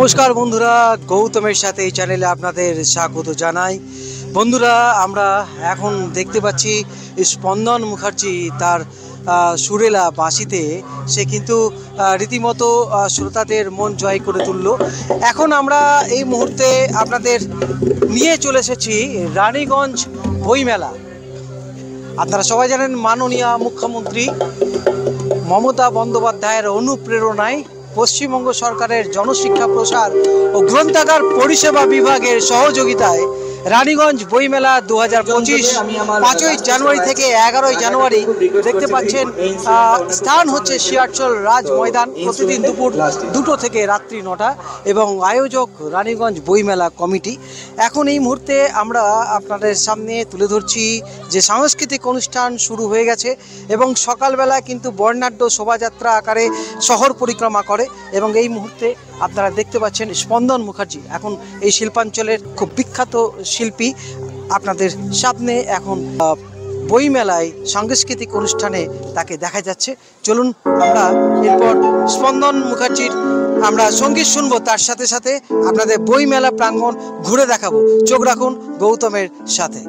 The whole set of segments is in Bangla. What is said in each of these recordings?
নমস্কার বন্ধুরা, গৌতমের সাথে এই চ্যানেলে আপনাদের স্বাগত জানাই। বন্ধুরা, আমরা এখন দেখতে পাচ্ছি স্পন্দন মুখার্জি তার সুরেলা বাঁশিতে সে কিন্তু রীতিমতো শ্রোতাদের মন জয় করে তুলল। এখন আমরা এই মুহূর্তে আপনাদের নিয়ে চলে এসেছি রানীগঞ্জ বইমেলা। আপনারা সবাই জানেন, মাননীয় মুখ্যমন্ত্রী মমতা বন্দ্যোপাধ্যায়ের অনুপ্রেরণায় পশ্চিমবঙ্গ সরকারের জনশিক্ষা প্রসার ও গ্রন্থাগার পরিষেবা বিভাগের সহযোগিতায় রানীগঞ্জ বইমেলা 2025 5ই জানুয়ারি থেকে 11ই জানুয়ারি দেখতে পাচ্ছেন। স্থান হচ্ছে শিয়ারচল রাজ ময়দান, প্রতিদিন দুপুর 2টো থেকে রাত্রি 9টা, এবং আয়োজক রানীগঞ্জ বইমেলা কমিটি। এখন এই মুহূর্তে আমরা আপনাদের সামনে তুলে ধরছি যে সাংস্কৃতিক অনুষ্ঠান শুরু হয়ে গেছে এবং সকালবেলা কিন্তু বর্ণাঢ্য শোভাযাত্রা আকারে শহর পরিক্রমা করে। এবং এই মুহূর্তে আপনারা দেখতে পাচ্ছেন স্পন্দন মুখার্জি, এখন এই শিল্পাঞ্চলের খুব বিখ্যাত শিল্পী, আপনাদের সামনে এখন বইমেলায় সাংস্কৃতিক অনুষ্ঠানে তাকে দেখা যাচ্ছে। চলুন আমরা এরপর স্পন্দন মুখার্জির আমরা সঙ্গীত শুনবো, তার সাথে সাথে আপনাদের বইমেলা প্রাঙ্গণ ঘুরে দেখাবো। চোখ রাখুন গৌতমের সাথে।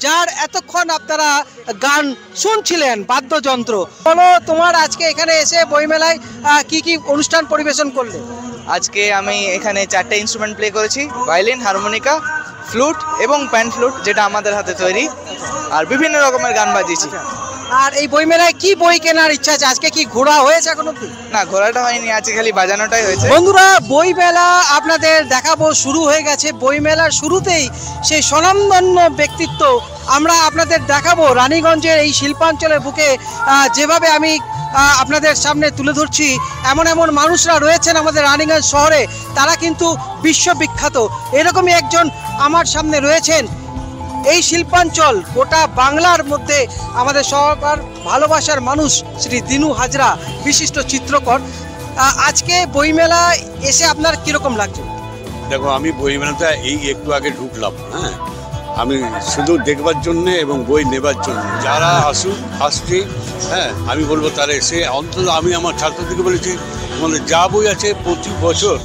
যার এতক্ষণ আপনারা গান শুনছিলেন বাদ্যযন্ত্র, বলো তোমার আজকে এখানে এসে বইমেলায় কি কি অনুষ্ঠান পরিবেশন করলে? আজকে আমি এখানে 4টে ইনস্ট্রুমেন্ট প্লে করেছি, ভায়োলিন, হারমোনিকা, ফ্লুট এবং প্যান ফ্লুট, যেটা আমাদের হাতে তৈরি, আর বিভিন্ন রকমের গান বাজিয়েছি। আর এই বইমেলায় কি বই কেনার ইচ্ছা আছে? আজকে কি ঘোরা হয়েছে এখনো? না, ঘোরাটা হয়নি, আজকে খালি বাজানোটাই হয়েছে। বন্ধুরা, বইমেলা আপনাদের দেখাবো শুরু হয়ে গেছে। বইমেলার শুরুতেই সেই স্বনামধন্য ব্যক্তিত্ব আমরা আপনাদের দেখাবো। রানীগঞ্জের এই শিল্পাঞ্চলের বুকে যেভাবে আমি আপনাদের সামনে তুলে ধরছি, এমন এমন মানুষরা রয়েছেন আমাদের রানীগঞ্জ শহরে, তারা কিন্তু বিশ্ববিখ্যাত। এরকমই একজন আমার সামনে রয়েছেন। এই শিল্পাঞ্চল গোটা বাংলার মধ্যে আমাদের সবার ভালোবাসার মানুষ শ্রী দিনু হাজরা, বিশিষ্ট চিত্রকর। আজকে বইমেলা এসে আপনার কিরকম লাগছে? দেখো, আমি বইমেলাতে এই একটু আগে ঢুকলাম। হ্যাঁ, আমি শুধু দেখবার জন্যে এবং বই নেবার জন্য যারা আসছে, হ্যাঁ, আমি বলবো তারা এসে অন্তত, আমি আমার ছাত্রদেরকে বলেছি, মানে যা বই আছে প্রতি বছর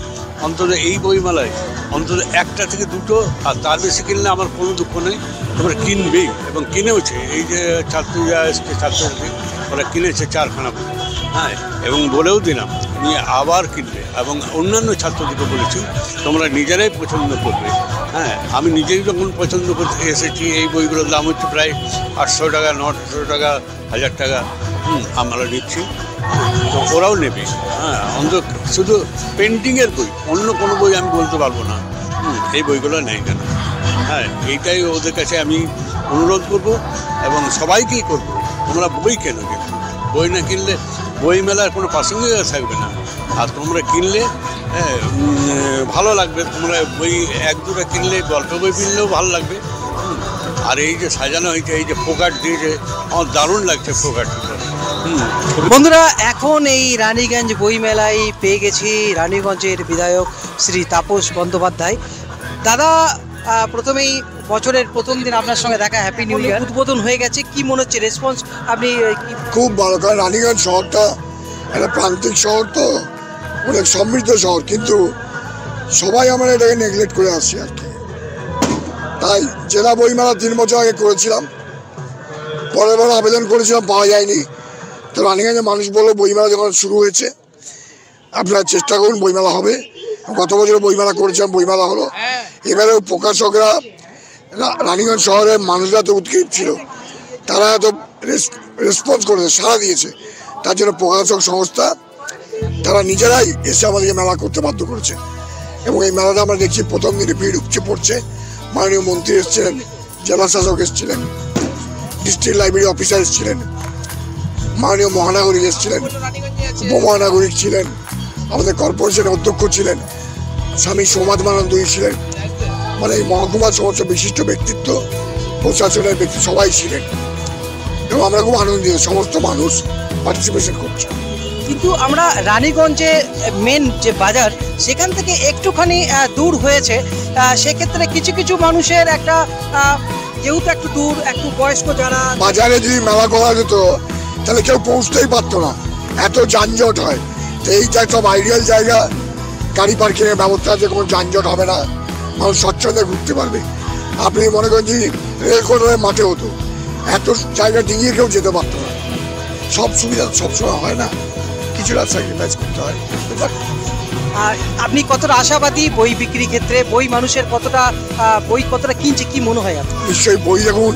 অন্তত এই বইমেলায় অন্তত 1টা থেকে 2টো, আর তার বেশি কিনলে আমার কোনো দুঃখ নেই, তোমরা কিনবেই। এবং কিনেওছে, এই যে ছাত্রীরা এসছে, ছাত্রছাত্রী ওরা কিনেছে 4খানা বই। হ্যাঁ, এবং বলেও দিলাম নিয়ে আবার কিনবে, এবং অন্যান্য ছাত্রদেরকে বলেছি তোমরা নিজেরাই পছন্দ করবে। হ্যাঁ, আমি নিজেই যখন পছন্দ করতে এসেছি, এই বইগুলোর দাম হচ্ছে প্রায় 800 টাকা, 900 টাকা, 1000 টাকা। আমরা নিচ্ছি, তো ওরাও নেবে। হ্যাঁ, অন্তত শুধু পেন্টিংয়ের বই, অন্য কোনো বই আমি বলতে পারবো না এই বইগুলো নেই কেন। হ্যাঁ, এইটাই ওদের কাছে আমি অনুরোধ করব এবং সবাইকেই করব, তোমরা বই কেন, কিন্তু বই না কিনলে বই মেলার কোনো প্রাসঙ্গিকতা থাকবে না। আর তোমরা কিনলে ভালো লাগবে, তোমরা বই 1-2টা কিনলে, গল্প বই কিনলেও ভালো লাগবে। আর এই যে সাজানো হয়েছে, এই যে ফোকাট দিয়েছে, আমার দারুণ লাগছে ফোকাটগুলো। বন্ধুরা, এখন এই রানীগঞ্জ বইমেলায় পেয়ে গেছি রানীগঞ্জের বিধায়ক শ্রী তাপস বন্দ্যোপাধ্যায়। দাদা, প্রথমেই বছরের প্রথম দিন আপনার সঙ্গে দেখা, হ্যাপি নিউ ইয়ার। উদ্বোধন হয়ে গেছে, কি মনে হচ্ছে রেসপন্স? আপনি খুব ভালো, কারণ রানীগঞ্জ শহরটা একটা প্রান্তিক শহর, তো অনেক সমৃদ্ধ শহর, কিন্তু সবাই আমরা এটাকে নেগলেক্ট করে আসছি আর কি। তাই জেলা বইমেলা 3 বছর আগে করেছিলাম, পরের বার আবেদন করেছিলাম, পাওয়া যায়নি। তো রানীগঞ্জের মানুষ বললো বইমেলা যখন শুরু হয়েছে আপনারা চেষ্টা করুন, বইমেলা হবে। গত বছর বইমেলা করেছিলাম, বইমেলা হলো। এবারেও প্রকাশকরা রানীগঞ্জ শহরের মানুষরা তো উৎক্ষেপ ছিল, তারা এত রেসপন্স করেছে, সাড়া দিয়েছে, তার জন্য প্রকাশক সংস্থা তারা নিজেরাই এসে আমাদেরকে মেলা করতে বাধ্য করেছে। এবং এই মেলাটা আমরা দেখছি প্রথম দিনে ভিড় উপচে পড়ছে। মাননীয় মন্ত্রী এসেছিলেন, জেলা শাসক এসেছিলেন, ডিস্ট্রিক্ট লাইব্রেরি অফিসার এসেছিলেন, মাননীয় মহানাগরিক এসেছিলেন, উপমহানাগরিক ছিলেন, আমাদের কর্পোরেশনের অধ্যক্ষ ছিলেন, স্বামী সমাজমানন্দ ছিলেন, মানে এই মহকুমার সমস্ত বিশিষ্ট ব্যক্তিত্ব, প্রশাসনের ব্যক্তি সবাই ছিলেন। এবং আমরা খুব আনন্দিত, সমস্ত মানুষ পার্টিসিপেশন করছে। কিন্তু আমরা রানীগঞ্জে মেন যে বাজার সেখান থেকে একটুখানি দূর হয়েছে, সেক্ষেত্রে কিছু কিছু মানুষের একটা যেহেতু একটু দূর, একটু বয়স্ক যারা, বাজারে যদি মেলা করা যেত তাহলে কেউ পৌঁছতেই পারতো না, এত যানজট হয়। তো এইটা সব আইডিয়াল জায়গা, গাড়ি পার্কিংয়ের ব্যবস্থা আছে, কোনো যানজট হবে না, মানুষ স্বচ্ছন্দে ঘুরতে পারবে। আপনি মনে করেন যে রেলকোট হয়ে মাঠে হতো, এত জায়গা ডিঙিয়ে কেউ যেতে পারতো না। সব সুবিধা সবসময় হয় না, কিছুটা স্যাক্রিফাইস করতে হয়। আর আপনি কতটা আশাবাদী বই বিক্রি ক্ষেত্রে? বই মানুষের কতটা বই কতটা কিনছে কি মনে হয় আপনার? নিশ্চয়ই বই দেখুন,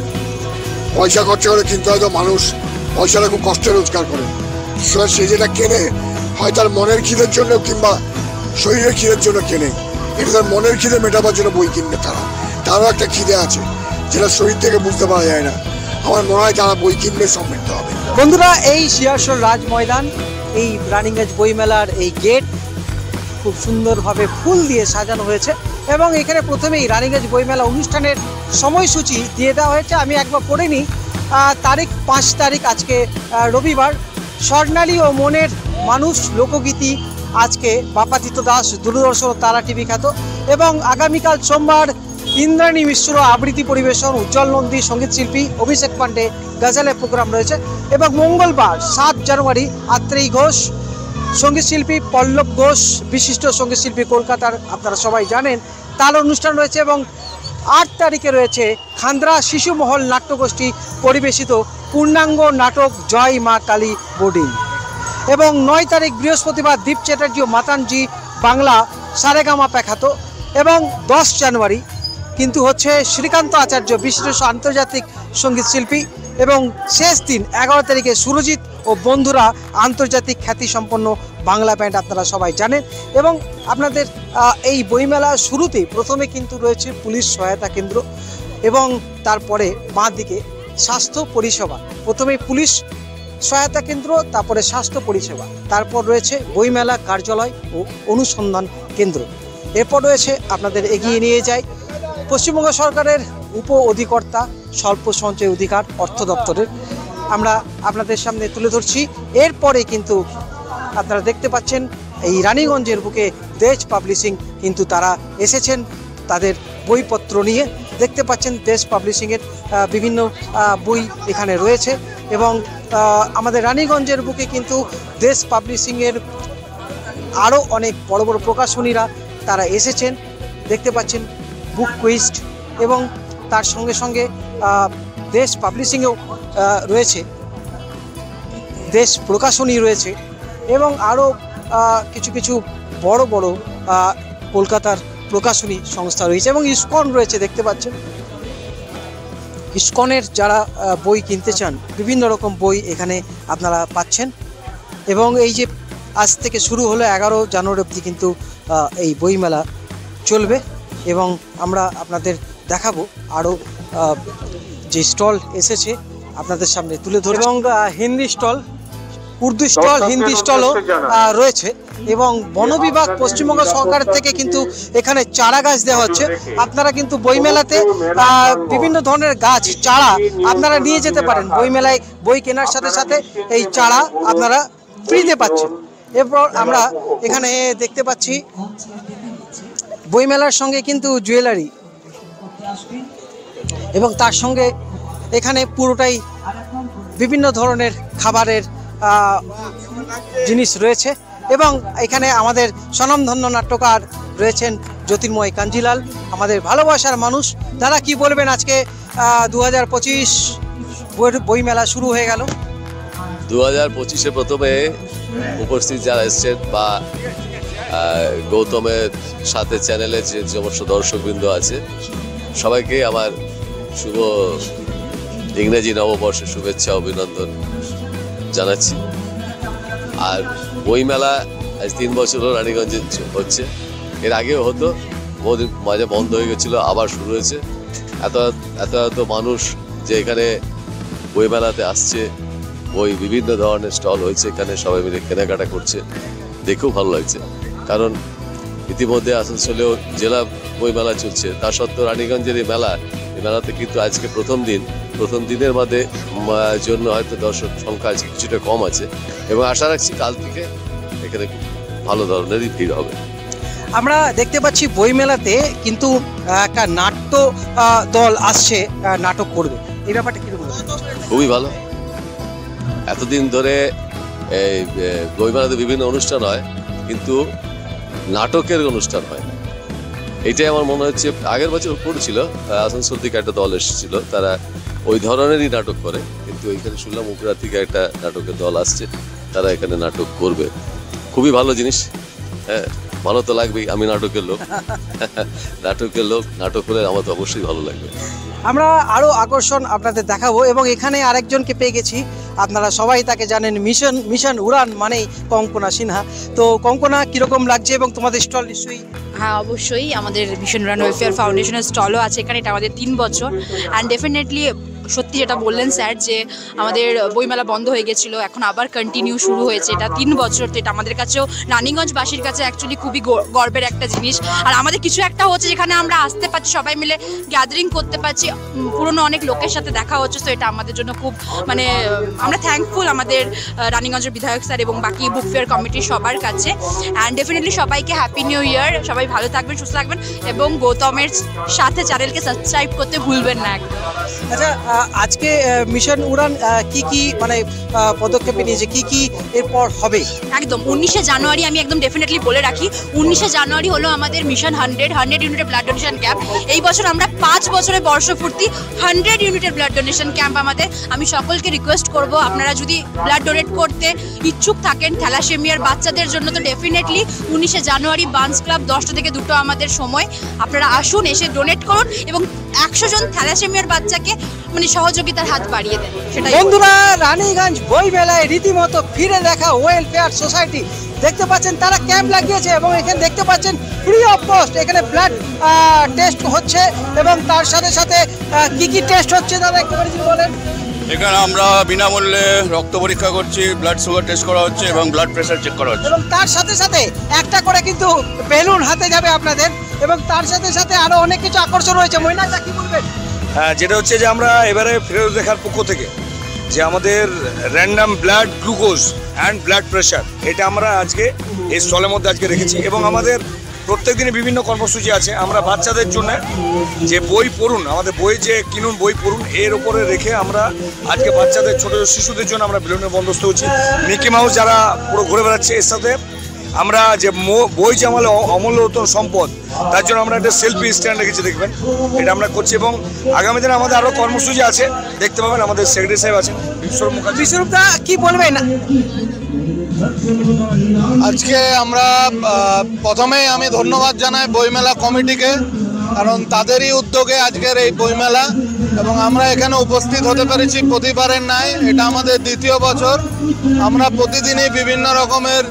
পয়সা খরচা করে কিনতে হয়তো মানুষ পয়সাটা খুব কষ্টে রোজগার করে, সে যেটা কেনে হয় তার মনের খিদের জন্য কিংবা শরীরের খিদের জন্য কেনে। এটা তার মনের খিদে মেটাবার জন্য বই কিনবে তারও একটা খিদে আছে যেটা শরীর থেকে বুঝতে পারা যায় না। আমার মনে হয় তারা বই কিনবে, সমৃদ্ধ হবে। বন্ধুরা, এই শিয়ারশোল রাজ ময়দান, এই রানীগঞ্জ বইমেলার এই গেট খুব সুন্দরভাবে ফুল দিয়ে সাজানো হয়েছে এবং এখানে প্রথমেই রানীগঞ্জ বইমেলা অনুষ্ঠানের সময়সূচি দিয়ে দেওয়া হয়েছে। আমি একবার পড়ে নিই। তারিখ 5 তারিখ, আজকে রবিবার। স্বর্ণালী ও মনের মানুষ লোকগীতি আজকে বাপাদিত্য দাস, দূরদর্শন ও তারা টিভি খ্যাত। এবং আগামীকাল সোমবার ইন্দ্রাণী মিশ্র আবৃত্তি পরিবেশন, উজ্জ্বল নন্দী সঙ্গীত শিল্পী, অভিষেক পান্ডে গজলের প্রোগ্রাম রয়েছে। এবং মঙ্গলবার 7 জানুয়ারি আত্রেয়ী ঘোষ সঙ্গীত শিল্পী, পল্লব ঘোষ বিশিষ্ট সঙ্গীত শিল্পী কলকাতার, আপনারা সবাই জানেন, তার অনুষ্ঠান রয়েছে। এবং 8 তারিখে রয়েছে খান্দ্রা শিশু মহল নাট্যগোষ্ঠী পরিবেশিত পূর্ণাঙ্গ নাটক জয় মা কালী বোর্ডিং। এবং 9 তারিখ বৃহস্পতিবার দীপ চ্যাটার্জি ও মাতানজি বাংলা সারেগামা খ্যাত। এবং 10 জানুয়ারি কিন্তু হচ্ছে শ্রীকান্ত আচার্য বিশিষ্ট আন্তর্জাতিক সঙ্গীত শিল্পী। এবং শেষ দিন 11 তারিখে সুরজিৎ ও বন্ধুরা আন্তর্জাতিক খ্যাতিসম্পন্ন বাংলা ব্যান্ড, আপনারা সবাই জানেন। এবং আপনাদের এই বইমেলা শুরুতে প্রথমে কিন্তু রয়েছে পুলিশ সহায়তা কেন্দ্র এবং তারপরে বাঁ দিকে স্বাস্থ্য পরিষেবা। প্রথমে পুলিশ সহায়তা কেন্দ্র, তারপরে স্বাস্থ্য পরিষেবা, তারপর রয়েছে বইমেলা কার্যালয় ও অনুসন্ধান কেন্দ্র। এরপর রয়েছে আপনাদের এগিয়ে নিয়ে যায় পশ্চিমবঙ্গ সরকারের উপ অধিকর্তা স্বল্প সঞ্চয় অধিকার অর্থ দপ্তরের, আমরা আপনাদের সামনে তুলে ধরছি। এরপরে কিন্তু আপনারা দেখতে পাচ্ছেন এই রানীগঞ্জের বুকে দেশ পাবলিশিং কিন্তু তারা এসেছেন তাদের বইপত্র নিয়ে। দেখতে পাচ্ছেন দেশ পাবলিশিংয়ের বিভিন্ন বই এখানে রয়েছে। এবং আমাদের রানীগঞ্জের বুকে কিন্তু দেশ পাবলিশিংয়ের আরও অনেক বড় বড় প্রকাশনীরা তারা এসেছেন। দেখতে পাচ্ছেন বুক কুইস্ট এবং তার সঙ্গে সঙ্গে দেশ পাবলিশিংয়েও রয়েছে, দেশ প্রকাশনী রয়েছে এবং আরও কিছু কিছু বড় বড় কলকাতার প্রকাশনী সংস্থা রয়েছে। এবং ইসকন রয়েছে, দেখতে পাচ্ছেন ইসকনের যারা বই কিনতে চান বিভিন্ন রকম বই এখানে আপনারা পাচ্ছেন। এবং এই যে আজ থেকে শুরু হলো 11 জানুয়ারি অবধি কিন্তু এই বইমেলা চলবে এবং আমরা আপনাদের দেখাবো আরও যে স্টল এসেছে আপনাদের সামনে তুলে ধরে। এবং হিন্দি স্টল, উর্দু স্টল, হিন্দি স্টলও রয়েছে। এবং বন বিভাগ পশ্চিমবঙ্গ সরকারের থেকে কিন্তু এখানে চারা গাছ দেওয়া হচ্ছে। আপনারা কিন্তু বইমেলাতে বিভিন্ন ধরনের গাছ চারা আপনারা নিয়ে যেতে পারেন। বইমেলায় বই কেনার সাথে সাথে এই চারা আপনারা ফ্রিতে পাচ্ছেন। এরপর আমরা এখানে দেখতে পাচ্ছি বইমেলার সঙ্গে কিন্তু জুয়েলারি এবং তার সঙ্গে এখানে পুরোটাই বিভিন্ন ধরনের খাবারের জিনিস রয়েছে। এবং এখানে আমাদের স্বনামধন্য নাট্যকার রয়েছেন জ্যোতির্ময় কাঞ্জিলাল, আমাদের ভালোবাসার মানুষ। তারা কি বলবেন আজকে 2025 বইমেলা শুরু হয়ে গেল। 2025-এ প্রথমে উপস্থিত যারা এসছেন বা গৌতমের সাথে চ্যানেলে যে সমস্ত দর্শকবৃন্দ আছে সবাইকে আমার শুভ ইংরেজি নববর্ষের শুভেচ্ছা অভিনন্দন জানাচ্ছি। আর বইমেলা আজ 3 বছর হলো রানীগঞ্জে হচ্ছে, এর আগেও হতো, বহুদিন মাঝে বন্ধ হয়ে গেছিলো, আবার শুরু হয়েছে। এত এত এত মানুষ যে এখানে বইমেলাতে আসছে, বই বিভিন্ন ধরনের স্টল হয়েছে, এখানে সবাই মিলে কেনাকাটা করছে, দেখেও ভালো লাগছে। কারণ ইতিমধ্যে আসানসোলেও জেলা বইমেলা চলছে, তা সত্ত্বেও রানীগঞ্জের এই মেলাতে কিন্তু আজকে প্রথম দিনের মধ্যে জন্য হয়তো দর্শক সংখ্যা আজকে কিছুটা কম আছে, এবং আশা রাখছি কাল থেকে এখানে ভালো ধরনেরই ভিড় হবে। আমরা দেখতে পাচ্ছি বইমেলাতে কিন্তু একটা নাট্য দল আসছে, নাটক করবে, এই ব্যাপারটা কিরকম? খুবই ভালো। এতদিন ধরে এই বইমেলাতে বিভিন্ন অনুষ্ঠান হয়, কিন্তু নাটকের অনুষ্ঠান হয় না। এটাই আমার মনে হচ্ছে। আগের বছর করেছিল, আসানসোল থেকে একটা দল এসেছিল, তারা ওই ধরনেরই নাটক করে, কিন্তু এখানে শুনলাম উপরা থেকে একটা নাটকের দল আসছে, তারা এখানে নাটক করবে। খুবই ভালো জিনিস। হ্যাঁ, ভালো তো লাগবেই, আমি নাটকের লোক। নাটক হলে আমার তো অবশ্যই ভালো লাগবে। আমরা আরো আকর্ষণ আপনাদের দেখাবো, এবং এখানে আরেকজনকে পেয়ে গেছি, আপনারা সবাই তাকে জানেন, মিশন উড়ান মানেই কঙ্কনা সিনহা। তো কঙ্কনা, কিরকম লাগছে? এবং তোমাদের স্টল নিশ্চয়ই? হ্যাঁ, অবশ্যই আমাদের মিশন উড়ান ওয়েলফেয়ার ফাউন্ডেশনের স্টলও আছে এখানে। এটা আমাদের 3 বছর, অ্যান্ড ডেফিনেটলি সত্যি যেটা বললেন স্যার, যে আমাদের বইমেলা বন্ধ হয়ে গেছিলো, এখন আবার কন্টিনিউ শুরু হয়েছে। এটা 3 বছর, তো এটা আমাদের কাছেও, রানীগঞ্জবাসীর কাছে অ্যাকচুয়ালি খুবই গর্বের একটা জিনিস। আর আমাদের কিছু একটা হচ্ছে যেখানে আমরা আসতে পারছি, সবাই মিলে গ্যাদারিং করতে পারছি, পুরনো অনেক লোকের সাথে দেখা হচ্ছে। তো এটা আমাদের জন্য খুব আমরা থ্যাঙ্কফুল আমাদের রানীগঞ্জের বিধায়ক স্যার এবং বাকি বুক ফেয়ার কমিটির সবার কাছে। অ্যান্ড ডেফিনেটলি সবাইকে হ্যাপি নিউ ইয়ার, সবাই ভালো থাকবেন, সুস্থ থাকবেন, এবং গৌতমের সাথে চ্যানেলকে সাবস্ক্রাইব করতে ভুলবেন না একদম। আচ্ছা, আজকে মিশন উড়ান কি পদক্ষেপ নিয়েছে, কি এরপর হবে? একদম 19শে জানুয়ারি, আমি একদম ডেফিনেটলি বলে রাখি, 19শে জানুয়ারি হলো আমাদের মিশন 100 ইউনিটের ব্লাড ডোনেশন ক্যাম্প। এই বছর আমরা 5 বছরের বর্ষপূর্তি 100 ইউনিটের ব্লাড ডোনেশন ক্যাম্প আমাদের। আমি সকলকে রিকোয়েস্ট করব, আপনারা যদি ব্লাড ডোনেট করতে ইচ্ছুক থাকেন থ্যালাসেমিয়ার বাচ্চাদের জন্য, তো ডেফিনেটলি 19শে জানুয়ারি বার্নস ক্লাব 10টা থেকে 2টো আমাদের সময়। আপনারা আসুন, এসে ডোনেট করুন, এবং 100 জন থ্যালাসেমিয়ার বাচ্চাকে সহযোগিতার হাত বাড়িয়ে দেন। সেটাই বন্ধুরা, রানীগঞ্জ বই মেলায় রীতিমতো ফিরে দেখা ওয়েলফেয়ার সোসাইটি দেখতে পাচ্ছেন, তারা ক্যাম্প লাগিয়েছে, এবং এখানে দেখতে পাচ্ছেন ফ্রি অফ কস্ট এখানে ব্লাড টেস্ট হচ্ছে, এবং তার সাথে সাথে কি টেস্ট হচ্ছে দাদা একটুখানি যদি বলেন। এখানে আমরা বিনামূল্যে রক্ত পরীক্ষা করছি, ব্লাড সুগার টেস্ট করা হচ্ছে এবং ব্লাড প্রেশার চেক করা হচ্ছে। এবং তার সাথে সাথে একটা করে কিন্তু বেলুন হাতে যাবে আপনাদের, এবং তার সাথে সাথে আরো অনেক কিছু আকর্ষণ রয়েছে। মইনাজা, কি বলবেন? হ্যাঁ, যেটা হচ্ছে যে আমরা এবারে ফেরত দেখার পক্ষ থেকে যে আমাদের random blood glucose and blood pressure, এটা আমরা আজকে এই স্টলের মধ্যে আজকে রেখেছি। এবং আমাদের প্রত্যেক দিনে বিভিন্ন কর্মসূচি আছে। আমরা বাচ্চাদের জন্য যে বই পড়ুন, আমাদের বই যে কিনুন বই পড়ুন, এর উপরে রেখে আমরা আজকে বাচ্চাদের ছোটো শিশুদের জন্য আমরা বেলুনের বন্দোবস্ত করছি। মিকি মাউস যারা পুরো ঘুরে বেড়াচ্ছে, এর সাথে আমরা যে বই যে আমাদের অমূল্যতম সম্পদ, তার জন্য আমরা একটা সেলফি স্ট্যান্ড রেখেছি, দেখবেন এটা আমরা করছি। এবং আগামী দিনে আমাদের আরও কর্মসূচি আছে, দেখতে পাবেন। আমাদের সেক্রেটারি সাহেব আছেন বিশ্বরূপদা, কি বলবেন? আজকে আমরা প্রথমেই আমি ধন্যবাদ জানাই বইমেলা কমিটিকে, কারণ তাদেরই উদ্যোগে আজকের এই বইমেলা, এবং আমরা এখানে উপস্থিত হতে পেরেছি প্রতিবারের ন্যায়। এটা আমাদের 2য় বছর। আমরা প্রতিদিনই বিভিন্ন রকমের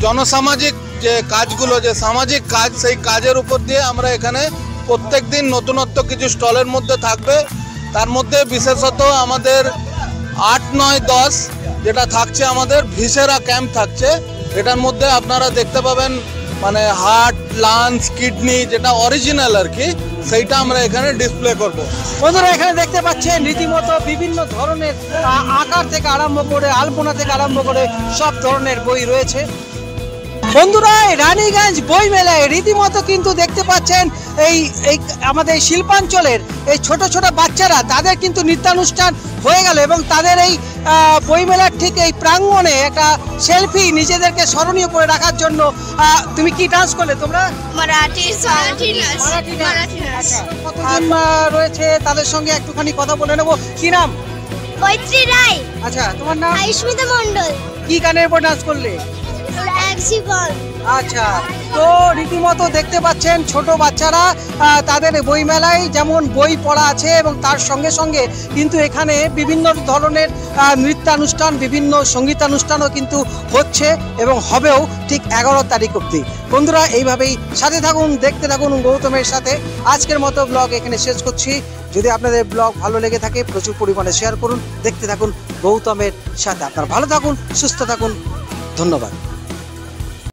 জনসামাজিক যে কাজগুলো, যে সামাজিক কাজ, সেই কাজের উপর দিয়ে আমরা এখানে প্রত্যেক দিন নতুনত্ব কিছু স্টলের মধ্যে থাকবে। তার মধ্যে বিশেষত আমাদের 8, 9, 10 যেটা থাকছে, আমাদের ভিসেরা ক্যাম্প থাকছে। এটার মধ্যে আপনারা দেখতে পাবেন হার্ট, লাংস, কিডনি, যেটা অরিজিনাল আর কি, সেইটা আমরা এখানে ডিসপ্লে করব। বন্ধুরা, এখানে দেখতে পাচ্ছেন রীতিমতো বিভিন্ন ধরনের আকার থেকে আরম্ভ করে, আলপনা থেকে আরম্ভ করে সব ধরনের বই রয়েছে। বন্ধুরা, রানীগঞ্জ বই মেলায় রীতিমতো কিন্তু দেখতে পাচ্ছেন এই আমাদের শিল্পাঞ্চলের এই ছোট ছোট বাচ্চারা, তাদের কিন্তু নৃত্যানুষ্ঠান হয়ে গেল, এবং তাদের এই বইমেলার ঠিক এই প্রাঙ্গণে একটা সেলফি নিজেদেরকে স্মরণীয় করে রাখার জন্য। তুমি কি ডান্স করলে তোমরা? মারাঠি কতজন রয়েছে তাদের সঙ্গে একটুখানি কথা বলে নেবো। কি নাম? মৈত্রী রায়। আচ্ছা, তোমার নাম? আয়ুষ্মিতা মণ্ডল। কি গানের উপর ডান্স করলে? আচ্ছা, তো রীতিমতো দেখতে পাচ্ছেন ছোট বাচ্চারা তাদের বইমেলায় যেমন বই পড়া আছে এবং তার সঙ্গে সঙ্গে কিন্তু এখানে বিভিন্ন ধরনের নৃত্যানুষ্ঠান, বিভিন্ন সঙ্গীতানুষ্ঠানও কিন্তু হচ্ছে এবং হবেও ঠিক 11 তারিখ অবধি। বন্ধুরা, এইভাবেই সাথে থাকুন, দেখতে থাকুন গৌতমের সাথে। আজকের মতো ব্লগ এখানে শেষ করছি। যদি আপনাদের ব্লগ ভালো লেগে থাকে প্রচুর পরিমাণে শেয়ার করুন, দেখতে থাকুন গৌতমের সাথে। আপনারা ভালো থাকুন, সুস্থ থাকুন, ধন্যবাদ।